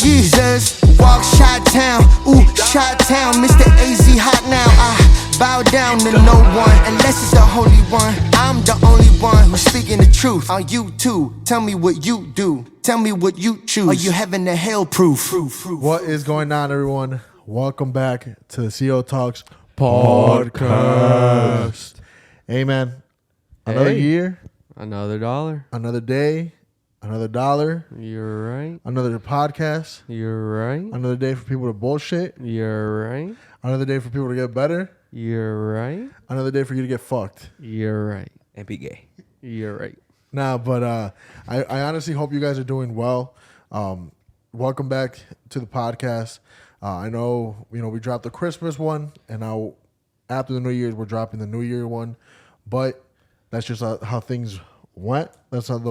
Jesus. Walk Chi-Town, ooh, Chi-Town. Mr. AZ hot now. I bow down to no one unless it's the Holy One. I'm the only one who's speaking the truth. Are you too? Tell me what you do. Tell me what you choose. Are you heaven to hell proof? What is going on, everyone? Welcome back to the CO Talks podcast. Hey, man. Another year. Another dollar. Another day. Another dollar. You're right. Another podcast. You're right. Another day for people to bullshit. You're right. Another day for people to get better. You're right. Another day for you to get fucked. You're right. And be gay. You're right. Nah, but I honestly hope you guys are doing well. Welcome back to the podcast. I know, we dropped the Christmas one, and now after the New Year's, we're dropping the New Year one. But that's just how things went. That's how the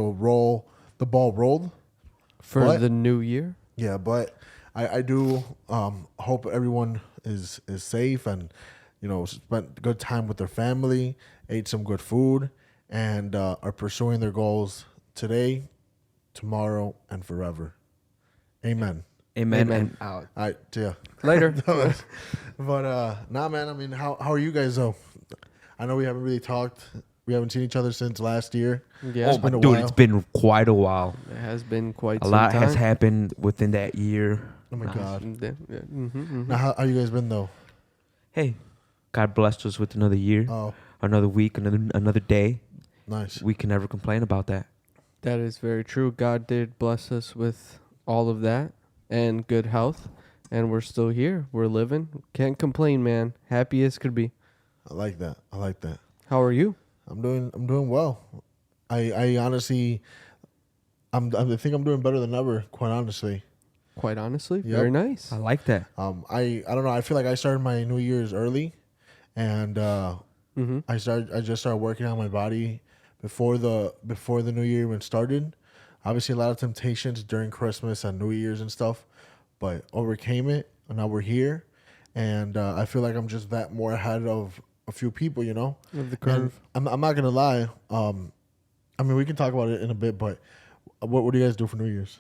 ball rolled. For the new year? Yeah, but I do hope everyone is safe and, spent good time with their family, ate some good food, and are pursuing their goals today, tomorrow, and forever. Amen. Amen. And out. All right, yeah. Later. But nah, man. I mean, how are you guys though? I know we haven't really talked. We haven't seen each other since last year. Yeah. It's been a dude, while. it's been quite a while. It has been quite A some lot time. has happened within that year. Oh my god. Yeah. Mm-hmm. Now, how you guys been though? Hey, God blessed us with another year, Oh, another week, another day. nice. We can never complain about that. That is very true. God did bless us with all of that and good health. And we're still here. We're living. Can't complain, man. Happy as could be. I like that. How are you? I'm doing well. I honestly, I think I'm doing better than ever. Quite honestly. Quite honestly, Yep. very nice. I like that. I don't know. I feel like I started my New Year's early, and Mm-hmm. I just started working on my body before the New Year even started. Obviously, a lot of temptations during Christmas and New Year's and stuff, but overcame it, and now we're here. And I feel like I'm just that more ahead of a few people, Of the And curve. I'm not gonna lie. I mean, we can talk about it in a bit, but what do you guys do for New Year's?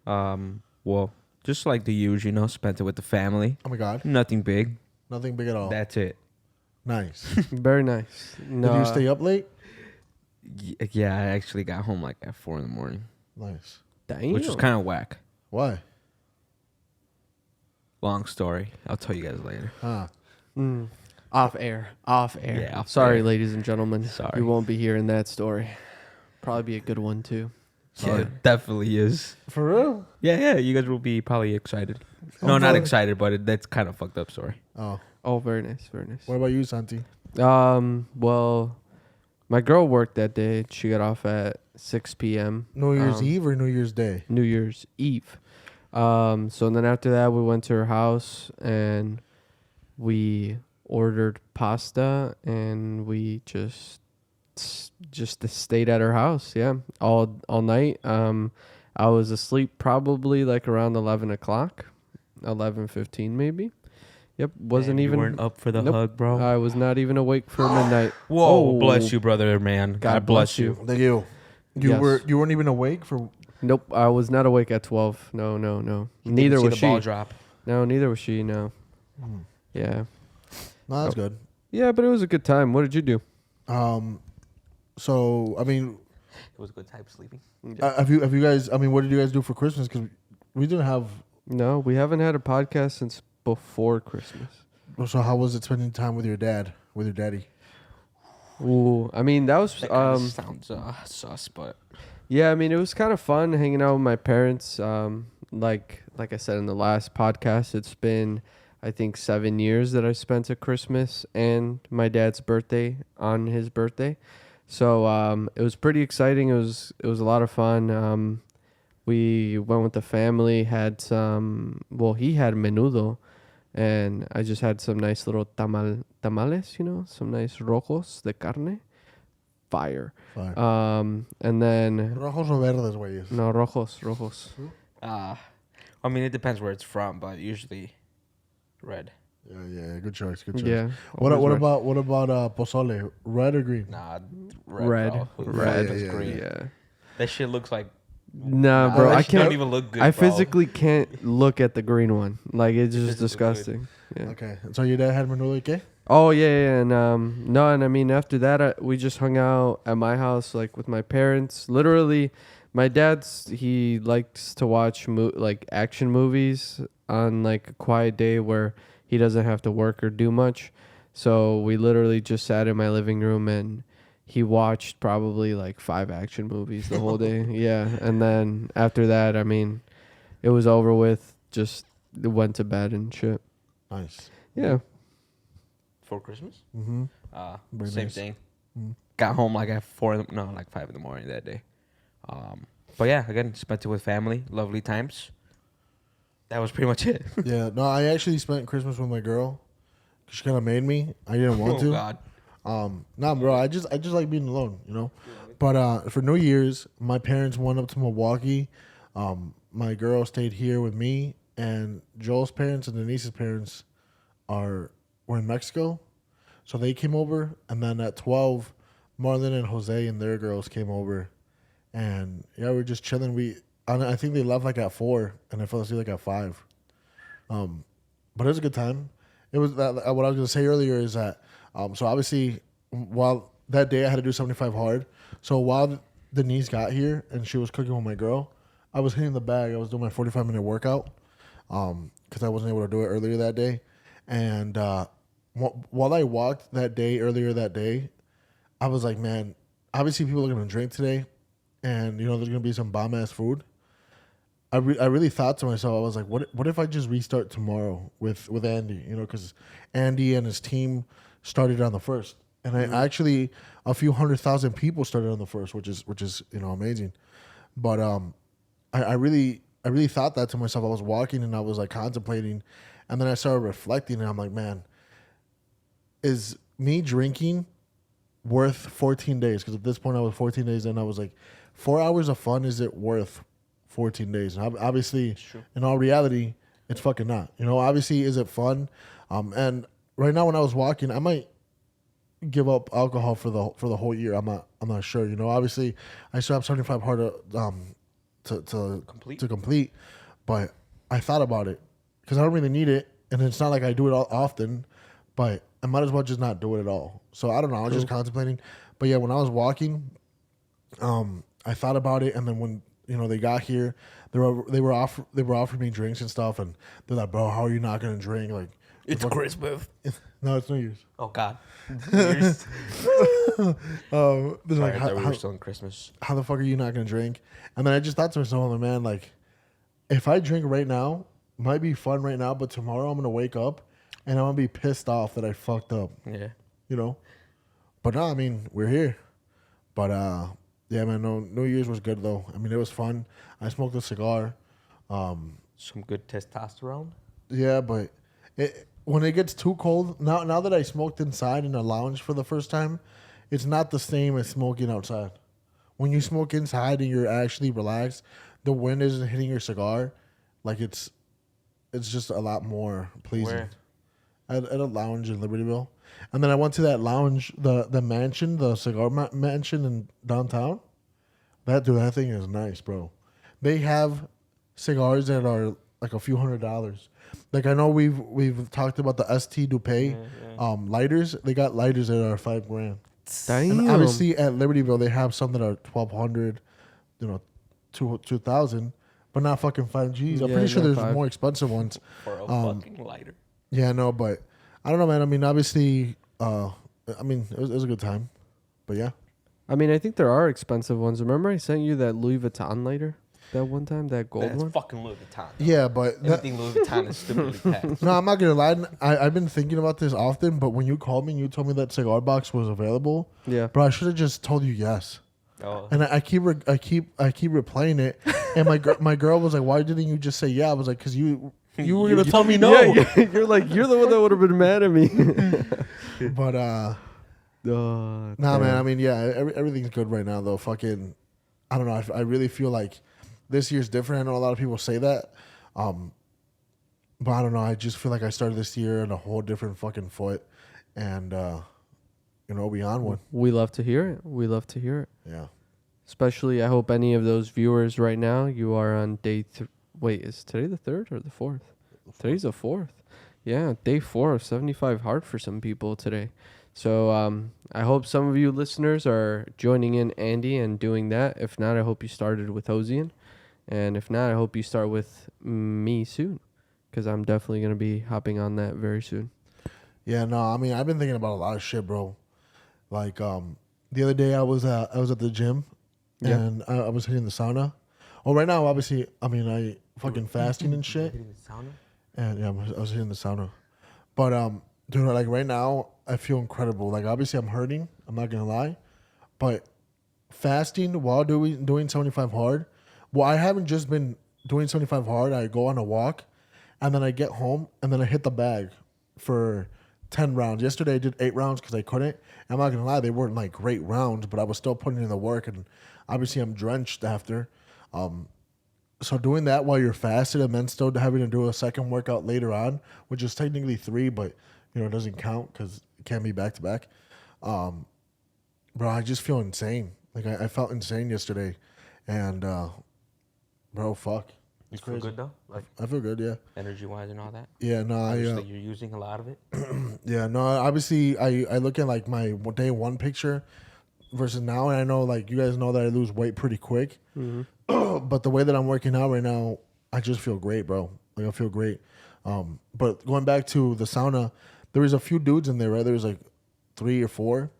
Well, just like the usual, spent it with the family. Oh my God, Nothing big. nothing big at all. That's it. Nice. Very nice. No, Did you stay up late? Yeah, I actually got home like at 4 a.m, Nice. Damn. which was kind of whack. Why? Long story. I'll tell you guys later. Off air. Yeah, off Sorry, air. ladies and gentlemen. Sorry. You won't be hearing that story. Probably be a good one, too. Yeah, it definitely is. For real? Yeah, you guys will be probably excited. No, not excited, but that's kind of fucked up story. Oh. Oh, very nice. Very nice. What about you, Santi? Well, my girl worked that day. She got off at 6 p.m. New Year's Eve or New Year's Day? New Year's Eve. So then after that, we went to her house and we ordered pasta and we just stayed at her house. Yeah, all night. I was asleep probably like around 11 o'clock, 11:15 maybe. Yep, wasn't You even. weren't up for the Nope. hug, bro. I was not even awake for midnight. Whoa, Oh. bless you, brother, man. God bless you. Thank you. You Yes. you weren't even awake for. Nope, I was not awake at 12. No. Neither Didn't see was the ball she. drop. No, neither was she. No. Hmm. Yeah. No, that's Oh. good. Yeah, but it was a good time. What did you do? So I mean, It was a good time sleeping. have you guys? I mean, what did you guys do for Christmas? Because we didn't have. No, we haven't had a podcast since before Christmas. So how was it spending time with your dad, with your daddy? Ooh, I mean that was That kind of sounds sus, but yeah, I mean it was kind of fun hanging out with my parents. Like I said in the last podcast, it's been I think 7 years that I spent a Christmas and my dad's birthday on his birthday. So it was pretty exciting. It was a lot of fun. We went with the family, had some. Well, he had menudo, and I just had some nice little tamales, some nice rojos de carne, fire. Fine. And then Rojos o verdes, güeyes. no rojos. I mean, it depends where it's from, but usually red. Yeah. Good choice. Good choice. Yeah. What always about pozole? Red or green? Nah, Red. bro. Red. It's Yeah. green. Yeah. That shit looks like Nah, bro, that I shit don't can't. even look good, I bro. physically can't look at the green one. Like it's just Doesn't look disgusting. Yeah. Okay. So your dad had menudo y qué? Oh yeah, and no, and I mean after that we just hung out at my house like with my parents. Literally, my dad's he likes to watch like action movies on like a quiet day where he doesn't have to work or do much. So we literally just sat in my living room and he watched probably like 5 action movies the whole day. Yeah, and then after that, I mean, it was over with. Just went to bed and shit. Nice. Yeah. For Christmas? Mm-hmm. Very Same nice. thing. Mm. Got home like at 5 in the morning that day. But yeah, again, spent it with family. Lovely times. That was pretty much it. Yeah. No, I actually spent Christmas with my girl. She kind of made me. I didn't want Oh, to. God. Nah, bro. I just like being alone, you know. But for New Year's, my parents went up to Milwaukee. My girl stayed here with me, and Joel's parents and Denise's parents were in Mexico, so they came over. And then at 12, Marlon and Jose and their girls came over, and yeah, we were just chilling. I think they left like at 4, and I fell asleep like at 5. But it was a good time. It was that what I was gonna say earlier is that so obviously while that day I had to do 75 hard. So while Denise got here and she was cooking with my girl, I was hitting the bag. I was doing my 45-minute workout because I wasn't able to do it earlier that day. And while I walked that day earlier that day, I was like, man, obviously people are gonna drink today, and you know there's gonna be some bomb ass food. I really thought to myself, I was like, what if I just restart tomorrow with Andy? You know, because Andy and his team started on the 1st, and I actually a few 100,000 people started on the 1st, which is you know amazing. But I really thought that to myself. I was walking and I was like contemplating, and then I started reflecting, and I'm like, man, is me drinking worth 14 days? Because at this point I was 14 days in. I was like, 4 hours of fun, is it worth 14 days? And obviously, in all reality, it's fucking not. You know, obviously, is it fun? And right now, when I was walking, I might give up alcohol for the whole year. I'm not sure. You know, obviously, I still have 75 hard to complete, but I thought about it because I don't really need it, and it's not like I do it often, but I might as well just not do it at all. So I don't know. I was just contemplating, but yeah, when I was walking, I thought about it, and then when you know they got here, they were offering me drinks and stuff, and they're like, bro, how are you not gonna drink? Like, It's Christmas. no, it's New Year's. Oh, God. They're like, I thought we were still in Christmas. how the fuck are you not gonna drink? And then I just thought to myself, like, man, like, if I drink right now, might be fun right now, but tomorrow I'm gonna wake up and I'm gonna be pissed off that I fucked up. Yeah. You know? But no, I mean, we're here. But yeah, man, no, New Year's was good though. I mean, it was fun. I smoked a cigar. Some good testosterone. Yeah, but when it gets too cold, now that I smoked inside in a lounge for the first time, it's not the same as smoking outside. When you smoke inside and you're actually relaxed, the wind isn't hitting your cigar, like it's just a lot more pleasing. Where? At a lounge in Libertyville. And then I went to that lounge, the mansion, the cigar mansion in downtown. That thing is nice, bro. They have cigars that are like a few $100s. Like I know we've talked about the ST Dupe lighters. They got lighters that are $5,000. Damn. And obviously at Libertyville they have some that are 1,200, you know, 2,000, but not fucking 5Gs. I'm Yeah, pretty sure not there's 5. more expensive ones. For a fucking lighter. Yeah, no, but I don't know, man. I mean, obviously, I mean, it was a good time, but yeah. I mean, I think there are expensive ones. Remember I sent you that Louis Vuitton lighter that one time, that gold That's one? fucking Louis Vuitton. Yeah, but Everything Louis Vuitton is stupidly taxed. no, I'm not gonna lie. I've been thinking about this often, but when you called me and you told me that cigar box was available, Yeah. bro, I should have just told you yes. Oh. And I keep replaying it, and my girl was like, "Why didn't you just say yeah?" I was like, "Cause you were gonna tell me no." Yeah, you're like, you're the one that would have been mad at me. But Oh, nah, man. I mean, yeah, everything's good right now, though. Fucking, I don't know. I really feel like this year's different. I know a lot of people say that, but I don't know. I just feel like I started this year on a whole different fucking foot, and you know, we on one. We love to hear it. We love to hear it. Yeah. Especially, I hope any of those viewers right now, you are on day. Wait, is today the 3rd or the 4th? Today's the 4th. Yeah, day 4 of 75 hard for some people today. So I hope some of you listeners are joining in Andy and doing that. If not, I hope you started with Hosian. And if not, I hope you start with me soon, because I'm definitely going to be hopping on that very soon. Yeah, no, I mean, I've been thinking about a lot of shit, bro. Like, the other day I was at the gym, Yeah. and I was hitting the sauna. Well, right now, obviously, I mean, I fucking fasting and shit. And yeah, I was hitting the sauna. But, dude, like right now, I feel incredible. Like, obviously, I'm hurting. I'm not going to lie. But fasting while doing 75 hard, well, I haven't just been doing 75 hard. I go on a walk, and then I get home, and then I hit the bag for 10 rounds. Yesterday, I did 8 rounds because I couldn't. I'm not going to lie, they weren't like great rounds, but I was still putting in the work, and obviously, I'm drenched after. So doing that while you're fasted and then still having to do a second workout later on, which is technically 3, but it doesn't count because it can't be back to back. Bro, I just feel insane. Like I felt insane yesterday, and bro, fuck. You feel good though, like I feel good, yeah. energy wise and all that. Yeah, no, Obviously, you're using a lot of it. yeah, no. Obviously, I look at like my day 1 picture versus now, and I know like you guys know that I lose weight pretty quick. But the way that I'm working out right now, I just feel great, bro. Like I feel great. But going back to the sauna, there was a few dudes in there, right? There was like 3 or 4,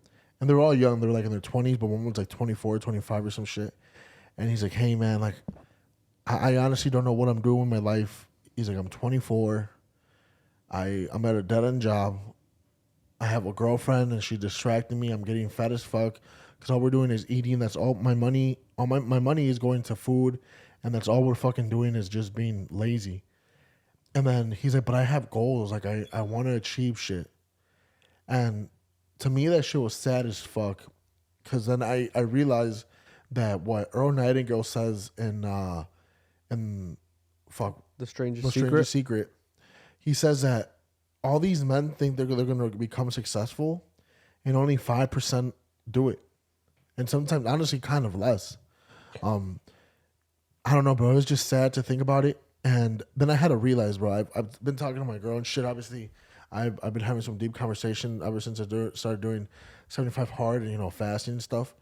and they're all young. They're like in their 20s, but one was like 24, 25 or some shit. And he's like, "Hey, man, like, I honestly don't know what I'm doing with my life." He's like, "I'm 24. I'm at a dead end job. I have a girlfriend, and she's distracting me. I'm getting fat as fuck because all we're doing is eating. That's all my money. All my money is going to food, and that's all we're fucking doing is just being lazy." And then he's like, "But I have goals. Like I want to achieve shit." And to me, that shit was sad as fuck. Because then I realized that what Earl Nightingale says in fuck The Stranger's The Secret. Stranger's Secret, he says that all these men think they're going to become successful, and only 5% do it, and sometimes honestly kind of less. I don't know, bro. It was just sad to think about it, and then I had to realize, bro. I've been talking to my girl and shit. Obviously, I've been having some deep conversation ever since I started doing 75 hard and fasting and stuff.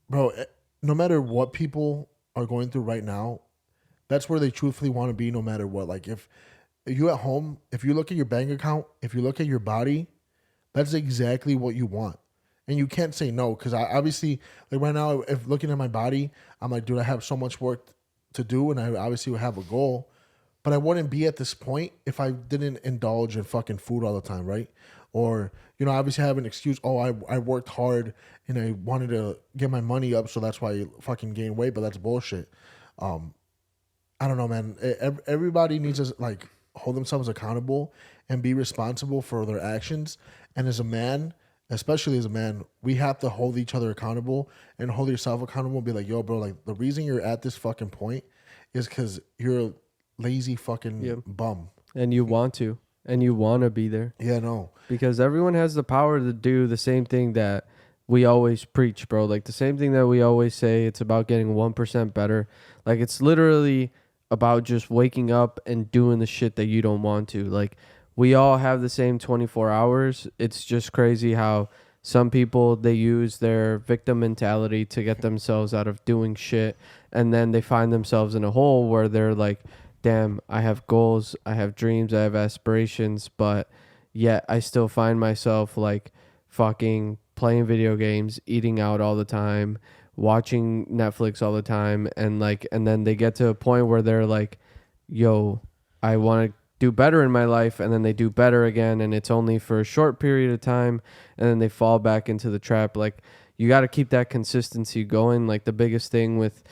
Bro, no matter what people are going through right now, that's where they truthfully want to be no matter what. Like if you at home, if you look at your bank account, if you look at your body, that's exactly what you want. And you can't say no, because I obviously, like right now, if looking at my body, I'm like, dude, I have so much work to do, and I obviously would have a goal, but I wouldn't be at this point if I didn't indulge in fucking food all the time, right? Or, obviously I have an excuse, oh, I worked hard and I wanted to get my money up, so that's why I fucking gained weight, but that's bullshit. I don't know, man. Everybody needs to like hold themselves accountable and be responsible for their actions. And as a man, especially as a man, we have to hold each other accountable and hold yourself accountable and be like, yo, bro, like the reason you're at this fucking point is because you're a lazy fucking bum. And you want to. And you want to be there. Yeah, no. Because everyone has the power to do the same thing that we always preach, bro. Like the same thing that we always say. It's about getting 1% better. Like it's literally about just waking up and doing the shit that you don't want to. Like we all have the same 24 hours. It's just crazy how some people, they use their victim mentality to get themselves out of doing shit. And then they find themselves in a hole where they're like, damn, I have goals, I have dreams, I have aspirations, but yet I still find myself like fucking playing video games, eating out all the time, watching Netflix all the time, and then they get to a point where they're like, yo, I want to do better in my life, and then they do better again, and it's only for a short period of time, and then they fall back into the trap. Like you got to keep that consistency going. Like the biggest thing with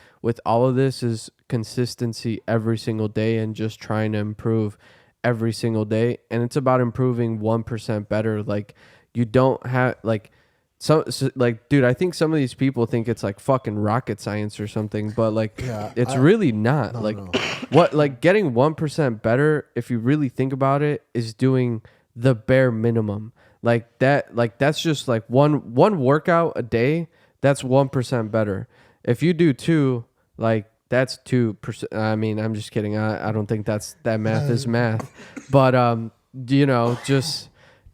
all of this is consistency every single day and just trying to improve every single day. And it's about improving 1% better. Like you don't have like, dude, I think some of these people think it's like fucking rocket science or something, but like it's really not. No. What, like getting 1% better, if you really think about it, is doing the bare minimum. Like that's just like one workout a day that's 1% better. If you do 2, like that's 2%. I mean, I'm just kidding. I don't think that math is math. But just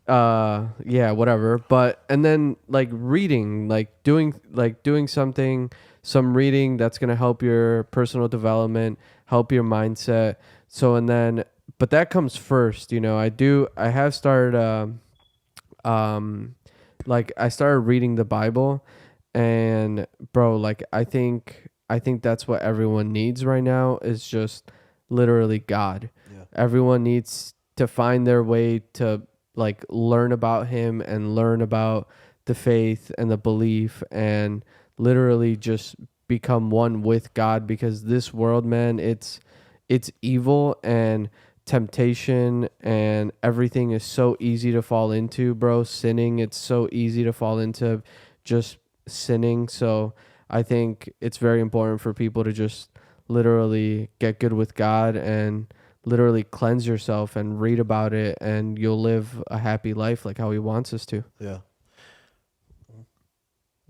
yeah, whatever. But and then like reading, doing something, some reading that's going to help your personal development, help your mindset. So and then but that comes first, I have started um like I started reading the Bible, and bro, like I think that's what everyone needs right now, is just literally God. Yeah. Everyone needs to find their way to like learn about him and learn about the faith and the belief, and literally just become one with God, because this world, man, it's evil, and temptation and everything is so easy to fall into, bro. Sinning, it's so easy to fall into just sinning. So I think it's very important for people to just literally get good with God and literally cleanse yourself and read about it, and you'll live a happy life like how he wants us to. Yeah.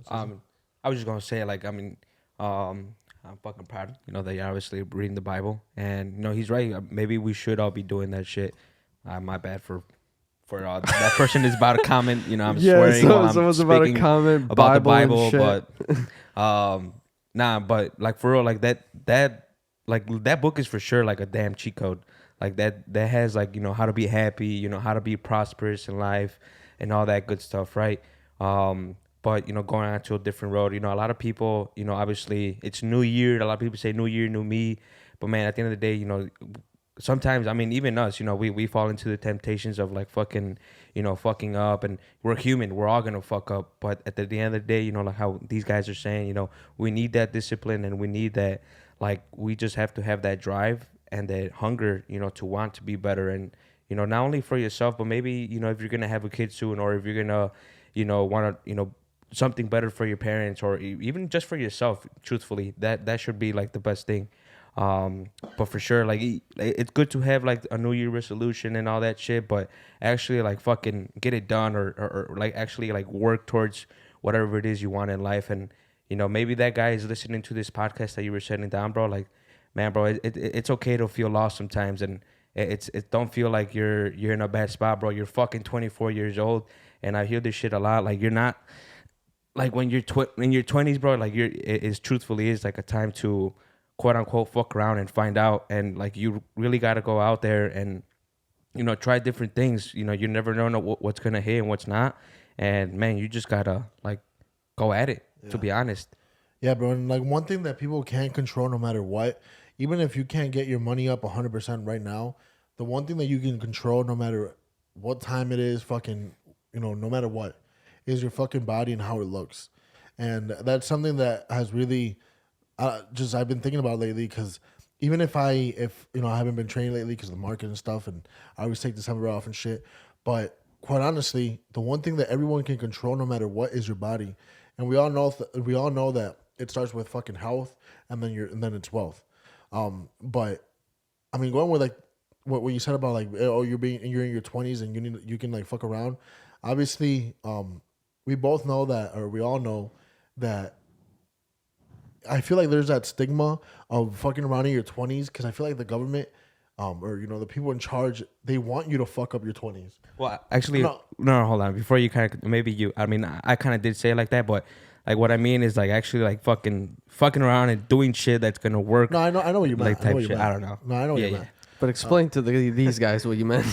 I was just gonna say, like, I mean, I'm fucking proud, that you're obviously reading the Bible, and he's right. Maybe we should all be doing that shit. My bad for that person is about to comment. I'm swearing while I'm someone's about to speaking comment about the Bible and Bible, shit. but nah, but like for real, like that book is for sure like a damn cheat code. Like that has like how to be happy, how to be prosperous in life, and all that good stuff, right? But going on to a different road, a lot of people, obviously it's New Year. A lot of people say New Year, new me, but man, at the end of the day, sometimes, I mean, even us, we fall into the temptations of like fucking up, and we're human. We're all gonna fuck up. But at the end of the day, like how these guys are saying, we need that discipline, and we need that, like, we just have to have that drive and that hunger, to want to be better. And, not only for yourself, but maybe, if you're gonna have a kid soon, or if you're gonna, want to, something better for your parents, or even just for yourself, truthfully, that should be like the best thing. But for sure, like, it's good to have like a New Year resolution and all that shit, but actually like fucking get it done, or like actually like work towards whatever it is you want in life. And maybe that guy is listening to this podcast that you were setting down, bro. Like, man, bro, it's okay to feel lost sometimes, and it don't feel like you're in a bad spot, bro. You're fucking 24 years old, and I hear this shit a lot. Like, you're not, like, when you're in your 20s, bro, like, it's truthfully is like a time to quote unquote fuck around and find out. And like, you really got to go out there and try different things. You never know what's gonna hit and what's not. And man, you just gotta like go at it, to be honest. Yeah, bro. And like, one thing that people can't control no matter what, even if you can't get your money up 100% right now, the one thing that you can control no matter what time it is, fucking, no matter what, is your fucking body and how it looks. And that's something that has really I've been thinking about lately, because even if I haven't been training lately because of the market and stuff, and I always take December off and shit, but quite honestly, the one thing that everyone can control no matter what is your body. And we all know that it starts with fucking health, and then it's wealth. But I mean, going with like what you said about like, oh, you're in your 20s and you can like fuck around. Obviously, we both know that, or we all know that. I feel like there's that stigma of fucking around in your 20s, because I feel like the government, or the people in charge, they want you to fuck up your 20s. Well, actually, no, hold on. Before you kind of, I mean, I kind of did say it like that, but like what I mean is like actually like fucking around and doing shit that's gonna work. No, I know what you meant. Like type shit. I don't know. No, I know what you meant. But explain to these guys what you meant.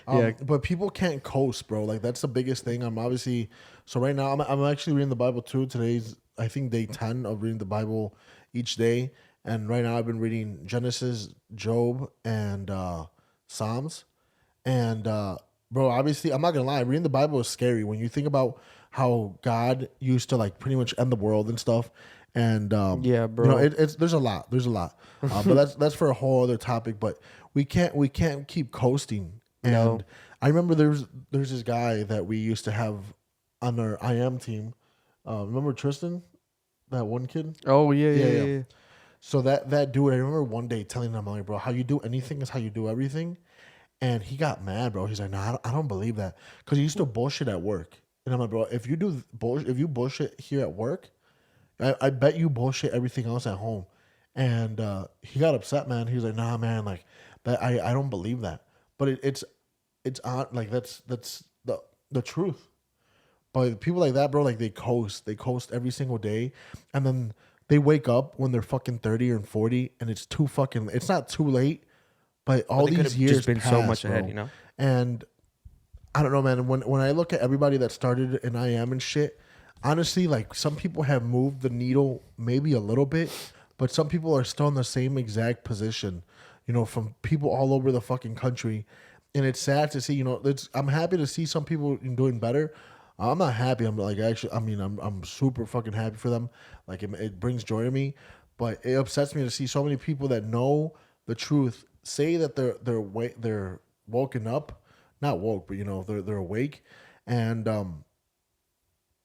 Yeah. But people can't coast, bro. Like, that's the biggest thing. I'm obviously, so right now I'm actually reading the Bible too. Today's, I think, day 10 of reading the Bible each day. And right now I've been reading Genesis, Job, and Psalms. And bro, obviously, I'm not gonna lie, reading the Bible is scary when you think about how God used to like pretty much end the world and stuff. And yeah, bro, it's there's a lot, but that's for a whole other topic. But we can't keep coasting. And No. I remember there's this guy that we used to have on our IM team. Remember Tristan, that one kid? Oh yeah. So that dude, I remember one day telling him, I'm like, bro, how you do anything is how you do everything. And he got mad, bro. He's like, nah, I don't believe that, because he used to bullshit at work. And I'm like, bro, if you bullshit here at work, I bet you bullshit everything else at home. And he got upset, man. He was like, nah, man, like that. I don't believe that. But it's on like that's the truth. But people like that, bro, like they coast. They coast every single day. And then they wake up when they're fucking 30 or 40 and it's too fucking it's not too late, but all But they could these have years just been so pass, much ahead, bro. you know. And I don't know, man. When I look at everybody that started in IM and shit, honestly, like some people have moved the needle maybe a little bit, but some people are still in the same exact position. You know, from people all over the fucking country, and it's sad to see. You know, I'm happy to see some people doing better. I'm not happy. I'm like actually. I mean, I'm super fucking happy for them. Like it brings joy to me, but it upsets me to see so many people that know the truth say that they're woken up, not woke, but you know they're awake, and they're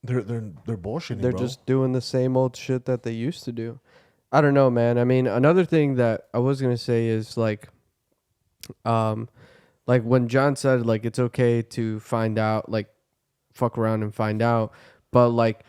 bullshitting, They're bro. just doing the same old shit that they used to do. I don't know, man. I mean, another thing that I was gonna say is like when John said like it's okay to find out, like fuck around and find out, but like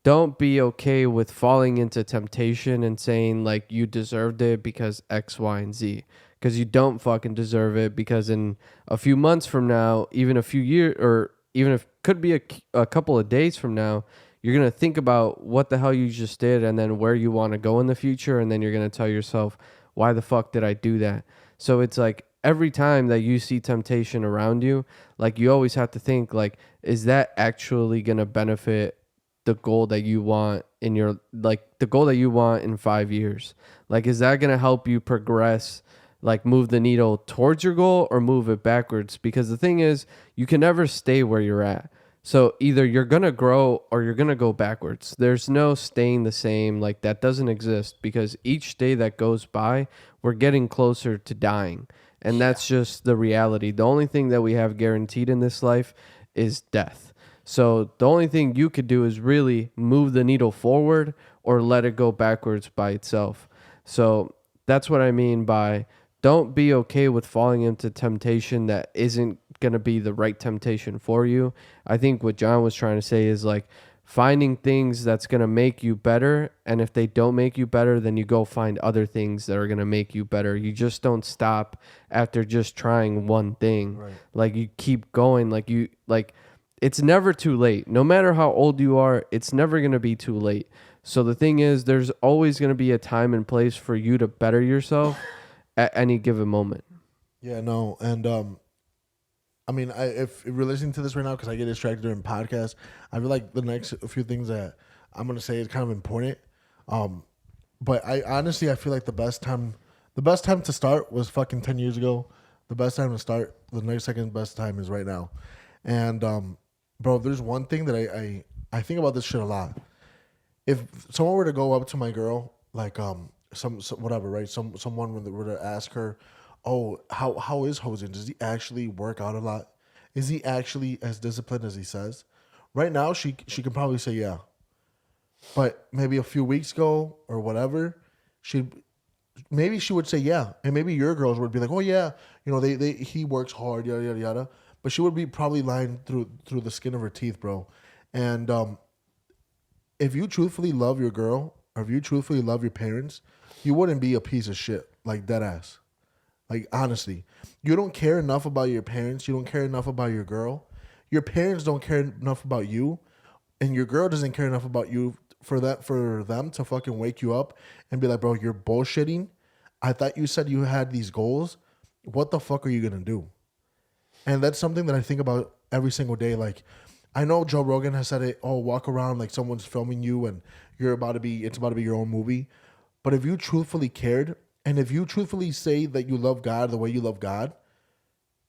don't be okay with falling into temptation and saying like you deserved it because X, Y, and Z. Because you don't fucking deserve it. Because in a few months from now, even a few years, or even if could be a couple of days from now, you're gonna think about what the hell you just did and then where you want to go in the future, and then you're gonna tell yourself, why the fuck did I do that? So it's like every time that you see temptation around you, like you always have to think like, is that actually gonna benefit the goal that you want in your, like the goal that you want in 5 years? Like, is that going to help you progress, like move the needle towards your goal or move it backwards? Because the thing is, you can never stay where you're at. So either you're going to grow or you're going to go backwards. There's no staying the same. Like that doesn't exist, because each day that goes by, we're getting closer to dying. And that's just the reality. The only thing that we have guaranteed in this life is death. So the only thing you could do is really move the needle forward or let it go backwards by itself. So that's what I mean by don't be okay with falling into temptation that isn't going to be the right temptation for you. I think what John was trying to say is like finding things that's going to make you better. And if they don't make you better, then you go find other things that are going to make you better. You just don't stop after just trying one thing. Right. Like you keep going, it's never too late. No matter how old you are, it's never going to be too late. So the thing is, there's always going to be a time and place for you to better yourself at any given moment. Yeah, no, and I mean, if you're listening to this right now, because I get distracted during podcasts, I feel like the next few things that I'm gonna say is kind of important. But I honestly, I feel like the best time to start was fucking 10 years ago. The best time to start, the next second best time is right now. And bro, there's one thing that I think about this shit a lot. If someone were to go up to my girl, like some whatever, right? Someone were to ask her, "Oh, how is Hosen? Does he actually work out a lot? Is he actually as disciplined as he says?" Right now, she can probably say yeah, but maybe a few weeks ago or whatever, she would say yeah, and maybe your girls would be like, "Oh yeah, you know he works hard, yada yada yada," but she would be probably lying through the skin of her teeth, bro. And if you truthfully love your girl, or if you truthfully love your parents, you wouldn't be a piece of shit, like dead ass. Like honestly, you don't care enough about your parents. You don't care enough about your girl. Your parents don't care enough about you, and your girl doesn't care enough about you for them to fucking wake you up and be like, "Bro, you're bullshitting. I thought you said you had these goals. What the fuck are you gonna do?" And that's something that I think about every single day. Like, I know Joe Rogan has said it, "Oh, walk around like someone's filming you and it's about to be your own movie." But if you truthfully cared, and if you truthfully say that you love God the way you love God,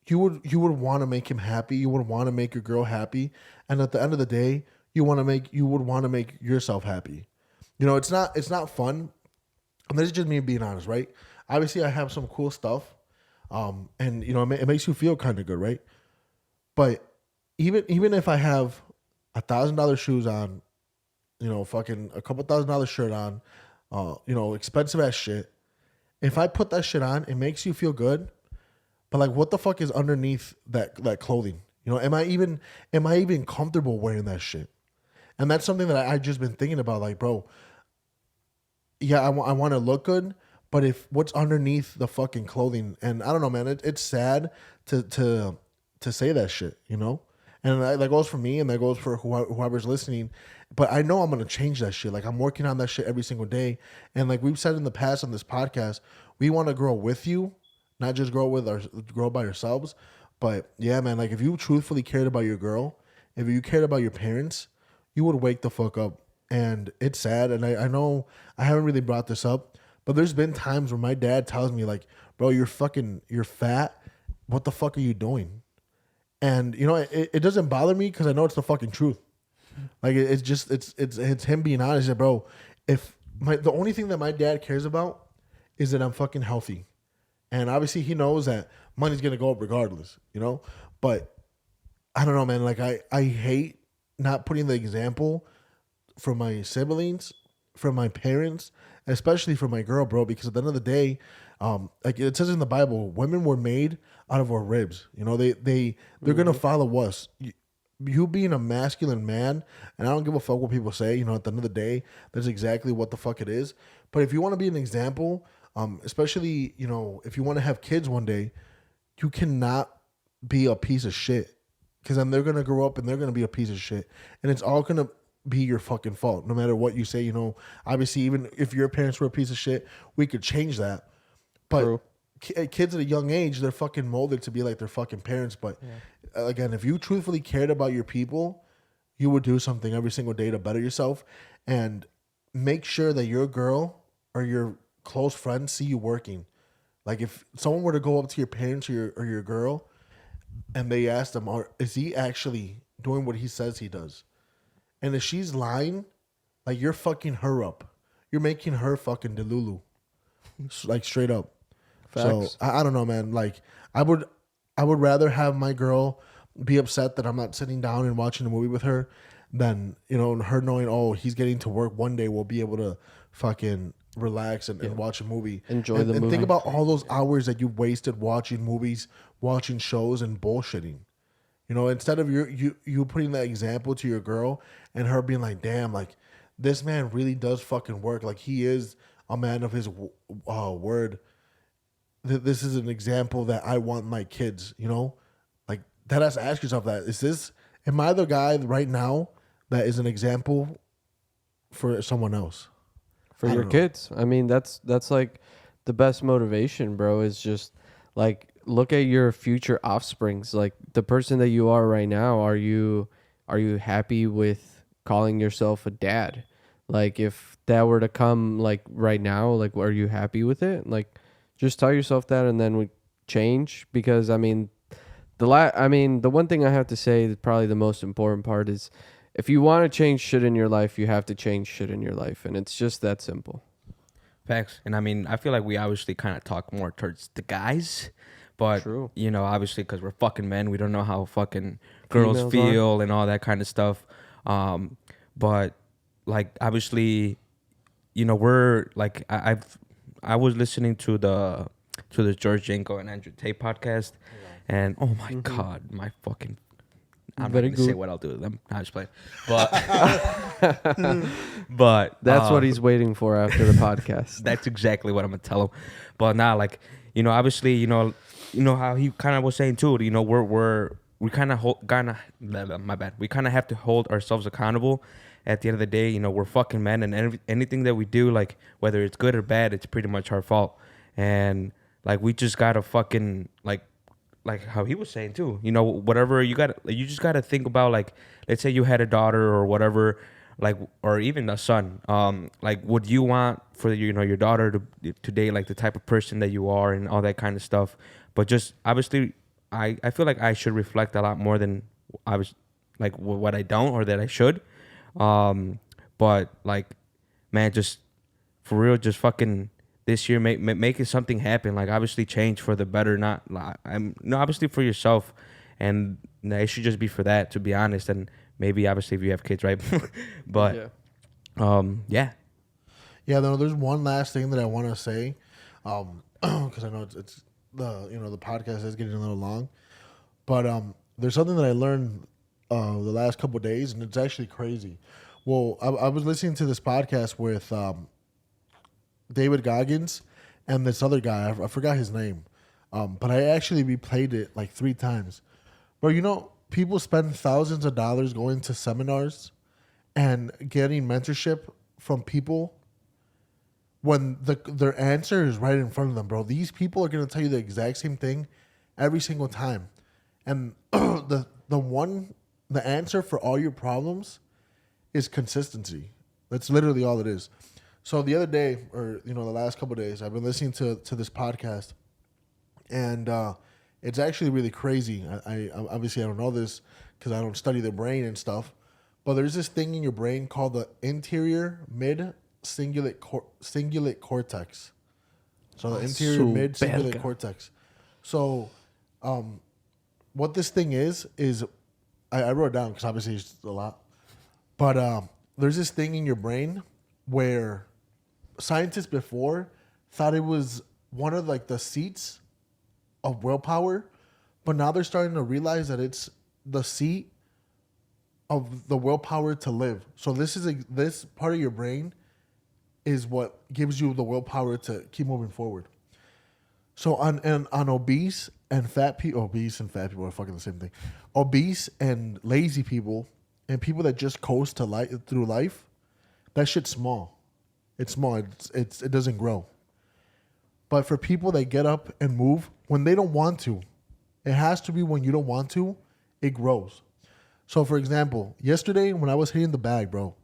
you would want to make him happy. You would want to make your girl happy. And at the end of the day, you would want to make yourself happy. You know, it's not fun. And this is just me being honest, right? Obviously I have some cool stuff. And you know, it makes you feel kind of good, right? But even if I have $1,000 shoes on, you know, fucking a couple $1,000 shirt on, you know, expensive ass shit. If I put that shit on, it makes you feel good. But like, what the fuck is underneath that clothing? You know, am I even comfortable wearing that shit? And that's something that I just been thinking about. Like, bro, yeah, I want to look good, but if what's underneath the fucking clothing, and I don't know, man, it's sad to say that shit, you know. And that goes for me, and that goes for whoever's listening. But I know I'm gonna change that shit. Like I'm working on that shit every single day. And like we've said in the past on this podcast, we want to grow with you, not just grow by ourselves. But yeah, man, like if you truthfully cared about your girl, if you cared about your parents, you would wake the fuck up. And it's sad. And I know I haven't really brought this up, but there's been times where my dad tells me like, bro, you're fat. What the fuck are you doing? And you know, it doesn't bother me because I know it's the fucking truth. Like it's him being honest. He said, bro, if the only thing that my dad cares about is that I'm fucking healthy, and obviously he knows that money's gonna go up regardless, you know. But I don't know, man. Like I hate not putting the example for my siblings, for my parents, especially for my girl, bro. Because at the end of the day, like it says in the Bible, women were made out of our ribs. You know, they're gonna follow us. You being a masculine man, and I don't give a fuck what people say. You know, at the end of the day, that's exactly what the fuck it is. But if you want to be an example, especially you know, if you want to have kids one day, you cannot be a piece of shit because then they're gonna grow up and they're gonna be a piece of shit, and it's all gonna be your fucking fault, no matter what you say. You know, obviously, even if your parents were a piece of shit, we could change that. But True. Kids at a young age, they're fucking molded to be like their fucking parents. But again, if you truthfully cared about your people, you would do something every single day to better yourself, and make sure that your girl or your close friends see you working. Like if someone were to go up to your parents or your girl, and they ask them, is he actually doing what he says he does? And if she's lying, like you're fucking her up. You're making her fucking delulu. Like straight up. Facts. So I don't know, man. Like I would rather have my girl be upset that I'm not sitting down and watching a movie with her than, you know, her knowing, oh, he's getting to work one day, we'll be able to fucking relax and watch a movie. Enjoy the and movie. think about all those hours that you wasted watching movies, watching shows and bullshitting. You know, instead of you putting that example to your girl and her being like, damn, like this man really does fucking work. Like he is a man of his word. This is an example that I want my kids, you know? Like that has to ask yourself that. Am I the guy right now that is an example for someone else? For I your don't know. kids. I mean, that's like the best motivation, bro, is just like look at your future offsprings. Like the person that you are right now, are you happy with calling yourself a dad? Like if that were to come like right now, like are you happy with it? Like just tell yourself that and then we change, because I mean the one thing I have to say that probably the most important part is if you want to change shit in your life, you have to change shit in your life, and it's just that simple. Facts. And I mean, I feel like we obviously kind of talk more towards the guys, but True. you know, obviously because we're fucking men, we don't know how fucking girls Females feel and all that kind of stuff. But like obviously, you know, we're like I was listening to the George Janko and Andrew Tate podcast, and oh my god, my fucking. I'm Very not gonna say good. what I'll do with them. I'm just playing, but but That's what he's waiting for after the podcast. that's exactly what I'm gonna tell him. But now, like, you know, obviously, you know how he kind of was saying too. You know, we kind of my bad. We kind of have to hold ourselves accountable. At the end of the day, you know, we're fucking men, and anything that we do, like whether it's good or bad, it's pretty much our fault. And like we just gotta fucking like how he was saying too. You know, whatever you just gotta think about. Like, let's say you had a daughter or whatever, like, or even a son. Like, would you want for your daughter to date like the type of person that you are and all that kind of stuff? But just obviously, I feel like I should reflect a lot more than I was like what I don't or that I should. But like, man, just for real, just fucking this year, make it something happen. Like obviously change for the better, not obviously for yourself, and it should just be for that, to be honest. And maybe obviously if you have kids, right? But yeah. Yeah, no, there's one last thing that I want to say, because I know it's the the podcast is getting a little long, but there's something that I learned the last couple of days, and it's actually crazy. Well, I was listening to this podcast with David Goggins and this other guy. I forgot his name, but I actually replayed it like 3 times. But you know, people spend thousands of dollars going to seminars and getting mentorship from people when their answer is right in front of them, bro. These people are gonna tell you the exact same thing every single time, and the answer for all your problems is consistency. That's literally all it is. So the other day, or the last couple of days, I've been listening to this podcast, and it's actually really crazy. I obviously I don't know this because I don't study the brain and stuff, but there's this thing in your brain called the interior mid cingulate cortex. So the interior mid cingulate cortex. So, what this thing is I wrote it down because obviously it's a lot, but there's this thing in your brain where scientists before thought it was one of like the seats of willpower, but now they're starting to realize that it's the seat of the willpower to live. So this part of your brain is what gives you the willpower to keep moving forward. So on obese and fat people are fucking the same thing. Obese and lazy people and people that just coast through life, that shit's small. It's small. It doesn't grow. But for people that get up and move when they don't want to, it has to be when you don't want to, it grows. So for example, yesterday when I was hitting the bag, bro,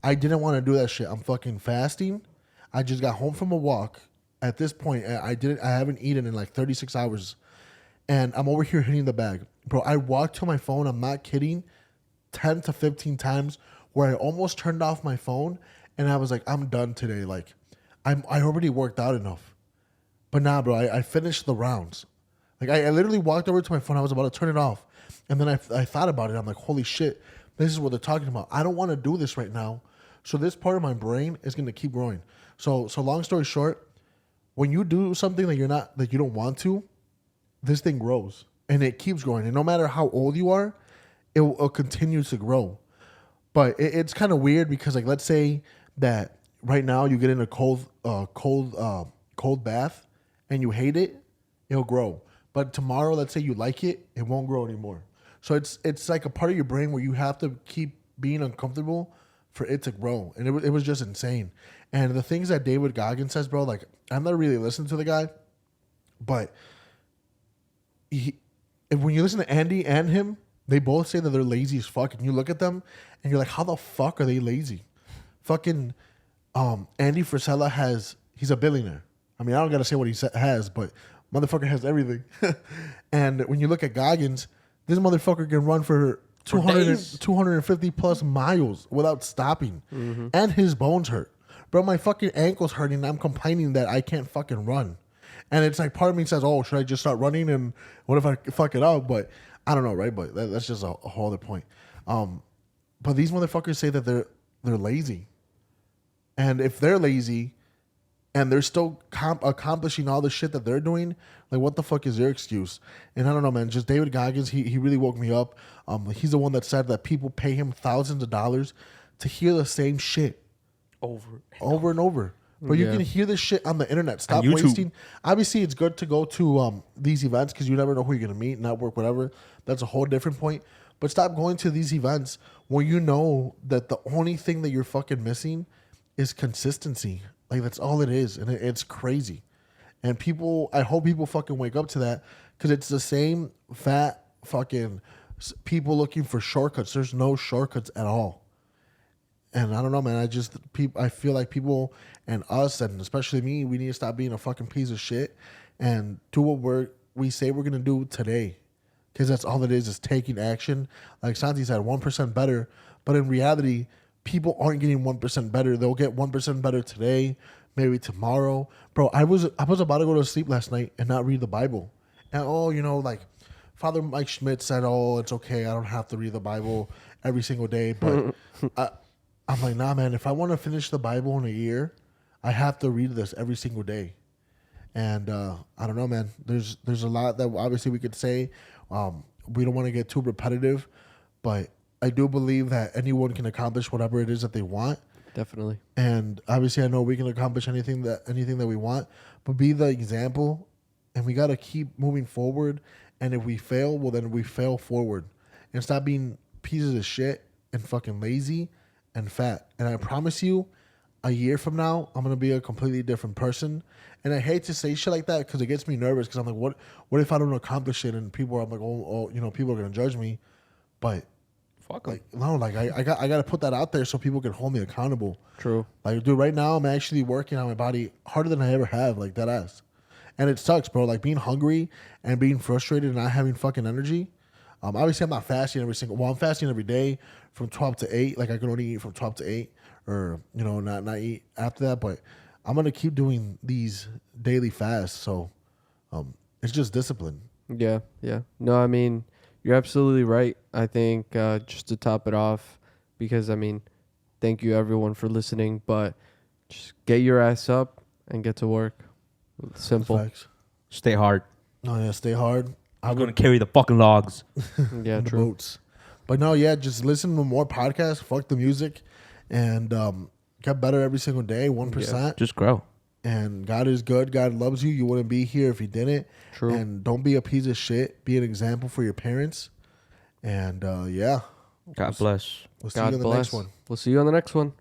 I didn't want to do that shit. I'm fucking fasting. I just got home from a walk. At this point, I haven't eaten in like 36 hours. And I'm over here hitting the bag. Bro, I walked to my phone, I'm not kidding, 10 to 15 times where I almost turned off my phone and I was like, I'm done today. Like, I already worked out enough. But nah, bro, I finished the rounds. Like, I literally walked over to my phone. I was about to turn it off. And then I thought about it. I'm like, holy shit, this is what they're talking about. I don't want to do this right now. So this part of my brain is going to keep growing. So long story short, when you do something that you don't want to, this thing grows and it keeps growing. And no matter how old you are, it'll continue to grow. But it's kind of weird because, like, let's say that right now you get in a cold bath and you hate it, it'll grow. But tomorrow, let's say you like it, it won't grow anymore. So it's like a part of your brain where you have to keep being uncomfortable for it to grow. And it was just insane. And the things that David Goggins says, bro, like, I'm not really listening to the guy, but when you listen to Andy and him, they both say that they're lazy as fuck. And you look at them and you're like, how the fuck are they lazy? Fucking Andy Frisella he's a billionaire. I mean, I don't got to say what he has, but motherfucker has everything. And when you look at Goggins, this motherfucker can run for 250 plus miles without stopping. Mm-hmm. And his bones hurt. Bro, my fucking ankle's hurting and I'm complaining that I can't fucking run. And it's like part of me says, oh, should I just start running? And what if I fuck it up? But I don't know, right? But that's just a whole other point. But these motherfuckers say that they're lazy. And if they're lazy and they're still accomplishing all the shit that they're doing, like, what the fuck is their excuse? And I don't know, man. Just David Goggins, he really woke me up. He's the one that said that people pay him thousands of dollars to hear the same shit over and over. But you can hear this shit on the internet. Stop wasting. Obviously, it's good to go to these events because you never know who you're going to meet, network, whatever. That's a whole different point. But stop going to these events where you know that the only thing that you're fucking missing is consistency. Like, that's all it is. And it's crazy. And I hope people fucking wake up to that because it's the same fat fucking people looking for shortcuts. There's no shortcuts at all. And I don't know, man. I feel like people and us, and especially me, we need to stop being a fucking piece of shit and do what we say we're gonna do today, because that's all it is taking action. Like Santi said, 1% better, but in reality, people aren't getting 1% better. They'll get 1% better today, maybe tomorrow. Bro, I was about to go to sleep last night and not read the Bible, and like Father Mike Schmidt said, oh, it's okay, I don't have to read the Bible every single day, but. I'm like, nah, man, if I want to finish the Bible in a year, I have to read this every single day. And I don't know, man. There's a lot that obviously we could say. We don't want to get too repetitive. but I do believe that anyone can accomplish whatever it is that they want. Definitely. And obviously, I know we can accomplish anything that we want, but be the example, and we got to keep moving forward. And if we fail, well, then we fail forward, and stop being pieces of shit and fucking lazy and fat. And I promise you, a year from now, I'm gonna be a completely different person. And I hate to say shit like that because it gets me nervous. Because I'm like, what if I don't accomplish it? And people are like, people are gonna judge me. But Fuck 'em. like, no, like I got to put that out there so people can hold me accountable. True. Like, dude, right now I'm actually working on my body harder than I ever have. Like, that ass. And it sucks, bro. Like, being hungry and being frustrated and not having fucking energy. Obviously, I'm not fasting every single. Well, I'm fasting every day from 12 to 8. Like, I can only eat from 12 to 8, or not eat after that. But I'm gonna keep doing these daily fasts. So, it's just discipline. Yeah, yeah. No, I mean, you're absolutely right. I think just to top it off, because I mean, thank you everyone for listening, but just get your ass up and get to work. Simple. Facts. Stay hard. No, yeah, stay hard. I'm gonna carry the fucking logs. Yeah, in the true. boats. But no, yeah, just listen to more podcasts. Fuck the music, and get better every single day, 1%. Just grow. And God is good. God loves you. You wouldn't be here if He didn't. True. And don't be a piece of shit. Be an example for your parents. And yeah, God bless. we'll see God you in the bless. next one. We'll see you on the next one.